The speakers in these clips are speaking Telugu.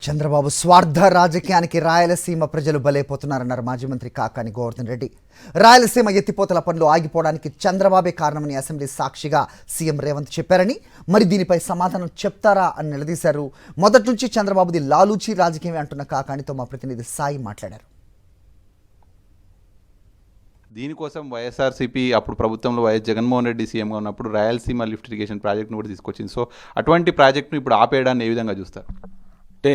చంద్రబాబు స్వార్థ రాజకీయానికి రాయలసీమ ప్రజలు బలైపోతున్నారన్నారు మాజీ మంత్రి కాకాని గోవర్ధన్ రెడ్డి. రాయలసీమ ఎత్తిపోతల పనులు ఆగిపోవడానికి చంద్రబాబే కారణమని అసెంబ్లీ సాక్షిగా సీఎం రేవంత్ చెప్పారని, మరి దీనిపై సమాధానం చెప్తారా అని నిలదీశారు. మొదటి నుంచి చంద్రబాబుది లాలూచి రాజకీయమే అంటున్న కాకానితో మా ప్రతినిధి సాయి మాట్లాడారు. దీనికోసం వైఎస్ఆర్సీపీ అప్పుడు ప్రభుత్వంలో వైఎస్ జగన్మోహన్ రెడ్డి సీఎంగా ఉన్నప్పుడు రాయలసీమ లిఫ్ట్ ఇరిగేషన్ ప్రాజెక్ట్ను కూడా తీసుకొచ్చింది. సో అటువంటి ప్రాజెక్టును ఇప్పుడు ఆపేయడాన్ని ఏ విధంగా చూస్తారు? అంటే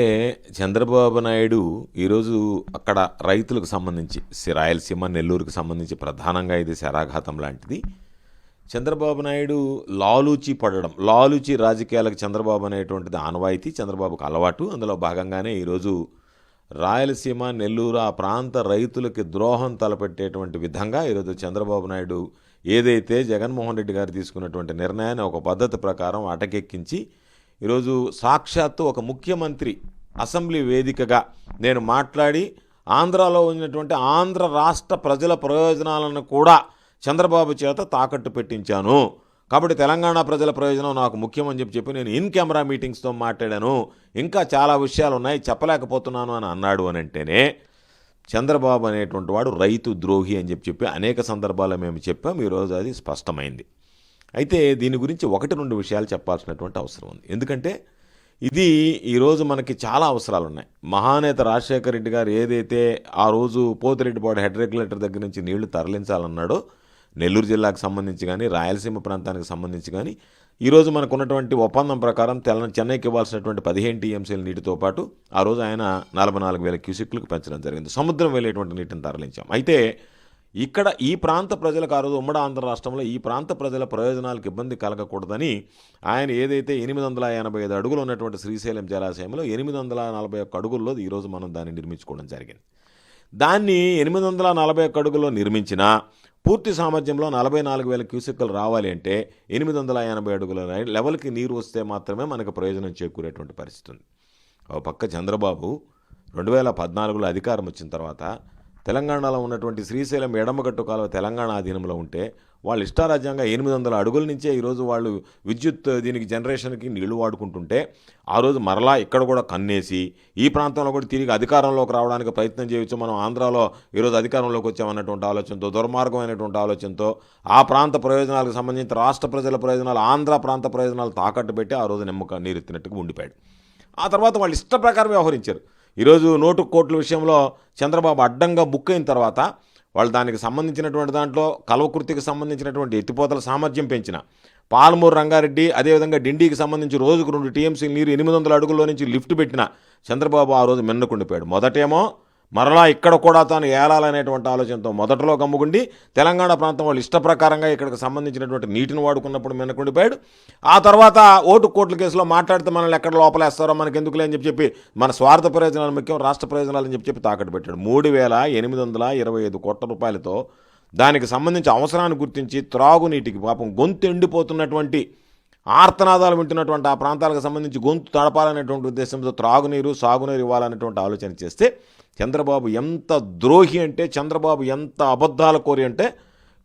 చంద్రబాబు నాయుడు ఈరోజు అక్కడ రైతులకు సంబంధించి రాయలసీమ నెల్లూరుకు సంబంధించి ప్రధానంగా ఇది శరాఘాతం లాంటిది. చంద్రబాబు నాయుడు లాలూచి రాజకీయాలకు చంద్రబాబు అనేటువంటిది ఆనవాయితీ, చంద్రబాబుకు అలవాటు. అందులో భాగంగానే ఈరోజు రాయలసీమ నెల్లూరు ఆ ప్రాంత రైతులకి ద్రోహం తలపెట్టేటువంటి విధంగా ఈరోజు చంద్రబాబు నాయుడు ఏదైతే జగన్మోహన్ రెడ్డి గారు తీసుకున్నటువంటి నిర్ణయాన్ని ఒక పద్ధతి ప్రకారం అటకెక్కించి ఈరోజు సాక్షాత్తు ఒక ముఖ్యమంత్రి అసెంబ్లీ వేదికగా నేను మాట్లాడి ఆంధ్రాలో ఉన్నటువంటి ఆంధ్ర రాష్ట్ర ప్రజల ప్రయోజనాలను కూడా చంద్రబాబు చేత తాకట్టు పెట్టించాను, కాబట్టి తెలంగాణ ప్రజల ప్రయోజనం నాకు ముఖ్యమని చెప్పి నేను ఇన్ కెమెరా మీటింగ్స్తో మాట్లాడాను, ఇంకా చాలా విషయాలు ఉన్నాయి చెప్పలేకపోతున్నాను అని అన్నాడు అని అంటేనే చంద్రబాబు అనేటువంటి వాడు రైతు ద్రోహి అని చెప్పి అనేక సందర్భాల్లో మేము చెప్పాం. ఈరోజు అది స్పష్టమైంది. అయితే దీని గురించి 1-2 విషయాలు చెప్పాల్సినటువంటి అవసరం ఉంది. ఎందుకంటే ఇది ఈరోజు మనకి చాలా అవసరాలు ఉన్నాయి. మహానేత రాజశేఖర రెడ్డి గారు ఏదైతే ఆ రోజు పోతిరెడ్డిపాడు హెడ్ రెగ్యులేటర్ దగ్గర నుంచి నీళ్లు తరలించాలన్నాడో నెల్లూరు జిల్లాకు సంబంధించి కానీ రాయలసీమ ప్రాంతానికి సంబంధించి కానీ ఈరోజు మనకు ఉన్నటువంటి ఒప్పందం ప్రకారం చెన్నైకి ఇవ్వాల్సినటువంటి 15 టీఎంసీల నీటితో పాటు ఆ రోజు ఆయన 44,000 క్యూసెక్లకు పెంచడం జరిగింది. సముద్రం వెళ్ళేటువంటి నీటిని తరలించాం. అయితే ఇక్కడ ఈ ప్రాంత ప్రజలకు ఆ రోజు ఉమ్మడి ఆంధ్ర రాష్ట్రంలో ఈ ప్రాంత ప్రజల ప్రయోజనాలకు ఇబ్బంది కలగకూడదని ఆయన ఏదైతే 885 అడుగులు ఉన్నటువంటి శ్రీశైలం జలాశయంలో 841 అడుగుల్లో ఈరోజు మనం దాన్ని నిర్మించుకోవడం జరిగింది. దాన్ని 841 అడుగుల్లో నిర్మించినా పూర్తి సామర్థ్యంలో 44,000 క్యూసెక్కులు రావాలి అంటే 880 అడుగుల లెవెల్కి నీరు వస్తే మాత్రమే మనకు ప్రయోజనం చేకూరేటువంటి పరిస్థితి ఉంది. ఒక పక్క చంద్రబాబు 2014లో అధికారం వచ్చిన తర్వాత తెలంగాణలో ఉన్నటువంటి శ్రీశైలం ఎడమగట్టు కాలువ తెలంగాణ అధీనంలో ఉంటే వాళ్ళు ఇష్టారాజ్యంగా 800 అడుగుల నుంచే ఈరోజు వాళ్ళు విద్యుత్ దీనికి జనరేషన్కి నీళ్లు వాడుకుంటుంటే ఆ రోజు మరలా ఇక్కడ కూడా కన్నేసి ఈ ప్రాంతంలో కూడా తిరిగి అధికారంలోకి రావడానికి ప్రయత్నం చేయొచ్చు, మనం ఆంధ్రాలో ఈరోజు అధికారంలోకి వచ్చామన్నటువంటి ఆలోచనతో, దుర్మార్గమైనటువంటి ఆలోచనతో ఆ ప్రాంత ప్రయోజనాలకు సంబంధించి రాష్ట్ర ప్రజల ప్రయోజనాలు ఆంధ్ర ప్రాంత ప్రయోజనాలు తాకట్టు పెట్టి ఆ రోజు నిమ్మక నీరెత్తినట్టుగా ఉండిపోయాడు. ఆ తర్వాత వాళ్ళు ఇష్ట ప్రకారం వ్యవహరించారు. ఈరోజు నోటు కోట్ల విషయంలో చంద్రబాబు అడ్డంగా బుక్ అయిన తర్వాత వాళ్ళు దానికి సంబంధించినటువంటి దాంట్లో కల్వకుర్తికి సంబంధించినటువంటి ఎత్తిపోతల సామర్థ్యం పెంచిన పాలమూరు రంగారెడ్డి, అదేవిధంగా డిండికి సంబంధించి రోజుకు 2 టీఎంసీ నీరు 800 అడుగుల్లో నుంచి లిఫ్ట్ పెట్టిన చంద్రబాబు ఆ రోజు మిన్నకుండిపోయాడు. మొదటేమో మరలా ఇక్కడ కూడా తాను ఏలాలనేటువంటి ఆలోచనతో మొదట్లో గమ్ముగుండి తెలంగాణ ప్రాంతం వాళ్ళు ఇష్టప్రకారంగా ఇక్కడికి సంబంధించినటువంటి నీటిని వాడుకున్నప్పుడు మిన్నకుండిపోయాడు. ఆ తర్వాత ఓటు కోట్ల కేసులో మాట్లాడితే మనల్ని ఎక్కడ లోపలేస్తారో మనకి ఎందుకులే అని చెప్పి మన స్వార్థ ప్రయోజనాలు ముఖ్యం, రాష్ట్ర ప్రయోజనాలు అని చెప్పి తాకట్టు పెట్టాడు. 3,825 కోట్ల రూపాయలతో దానికి సంబంధించి అవసరాన్ని గుర్తించి త్రాగునీటికి పాపం గొంతు ఎండిపోతున్నటువంటి ఆర్తనాదాలు వింటున్నటువంటి ఆ ప్రాంతాలకు సంబంధించి గొంతు తడపాలనేటువంటి ఉద్దేశంతో త్రాగునీరు సాగునీరు ఇవ్వాలనేటువంటి ఆలోచన చేస్తే చంద్రబాబు ఎంత ద్రోహి అంటే, చంద్రబాబు ఎంత అబద్ధాల కోరి అంటే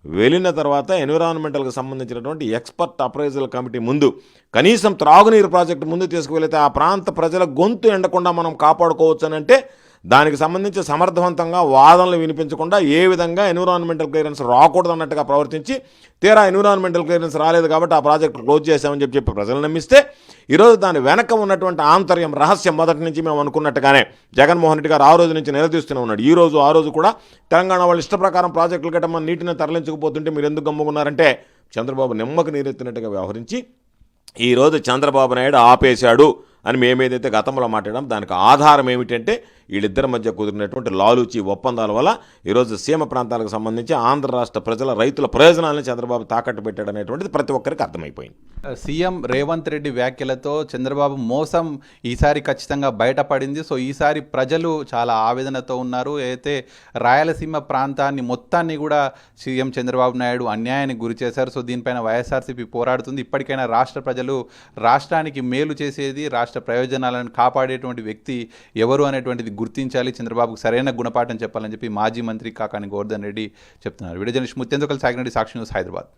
వెళ్ళిన తర్వాత ఎన్విరాన్మెంటల్కి సంబంధించినటువంటి ఎక్స్పర్ట్ అప్రైజల్ కమిటీ ముందు కనీసం త్రాగునీరు ప్రాజెక్టు ముందు తీసుకువెళితే ఆ ప్రాంత ప్రజల గొంతు ఎండకుండా మనం కాపాడుకోవచ్చు అని అంటే దానికి సంబంధించి సమర్థవంతంగా వాదనలు వినిపించకుండా ఏ విధంగా ఎన్విరాన్మెంటల్ క్లియరెన్స్ రాకూడదు అన్నట్టుగా ప్రవర్తించి తీరా ఎన్విరాన్మెంటల్ క్లియరెన్స్ రాలేదు కాబట్టి ఆ ప్రాజెక్టు క్లోజ్ చేశామని చెప్పి ప్రజలు నమ్మిస్తే ఈరోజు దాని వెనక ఉన్నటువంటి ఆంతర్యం రహస్యం మొదటి నుంచి మేము అనుకున్నట్టుగానే జగన్మోహన్ రెడ్డి గారు ఆ రోజు నుంచి నిలదీస్తూనే ఉన్నాడు. ఆ రోజు కూడా తెలంగాణ వాళ్ళు ఇష్ట ప్రకారం ప్రాజెక్టులు కట్టమని నీటిని తరలించకపోతుంటే మీరు ఎందుకు గమ్ముకున్నారంటే చంద్రబాబు నిమ్మకు నీరెత్తినట్టుగా వ్యవహరించి ఈరోజు చంద్రబాబు నాయుడు ఆపేశాడు అని మేమేదైతే గతంలో మాట్లాడాం దానికి ఆధారం ఏమిటంటే వీళ్ళిద్దరి మధ్య కుదిరినటువంటి లాలూచి ఒప్పందాల వల్ల ఈరోజు సీమ ప్రాంతాలకు సంబంధించి ఆంధ్ర రాష్ట్ర ప్రజల రైతుల ప్రయోజనాలను చంద్రబాబు తాకట్టు పెట్టాడు అనేటువంటిది ప్రతి ఒక్కరికి అర్థమైపోయింది. సీఎం రేవంత్ రెడ్డి వ్యాఖ్యలతో చంద్రబాబు మోసం ఈసారి ఖచ్చితంగా బయటపడింది. సో ఈసారి ప్రజలు చాలా ఆవేదనతో ఉన్నారు. అయితే రాయలసీమ ప్రాంతాన్ని మొత్తాన్ని కూడా సీఎం చంద్రబాబు నాయుడు అన్యాయానికి గురి చేశారు. సో దీనిపైన వైఎస్ఆర్సీపీ పోరాడుతుంది. ఇప్పటికైనా రాష్ట్ర ప్రజలు రాష్ట్రానికి మేలు చేసేది, రాష్ట్ర ప్రయోజనాలను కాపాడేటువంటి వ్యక్తి ఎవరు అనేటువంటిది గుర్తించాలి, చంద్రబాబుకు సరైన గుణపాఠం చెప్పాలని చెప్పి మాజీ మంత్రి కాకాని గోవర్ధన్ రెడ్డి చెప్తున్నారు. వీడియో జర్నలిస్ట్ ముత్యంతో కలిసి సాగినరెడ్డి, సాక్షి న్యూస్, హైదరాబాద్.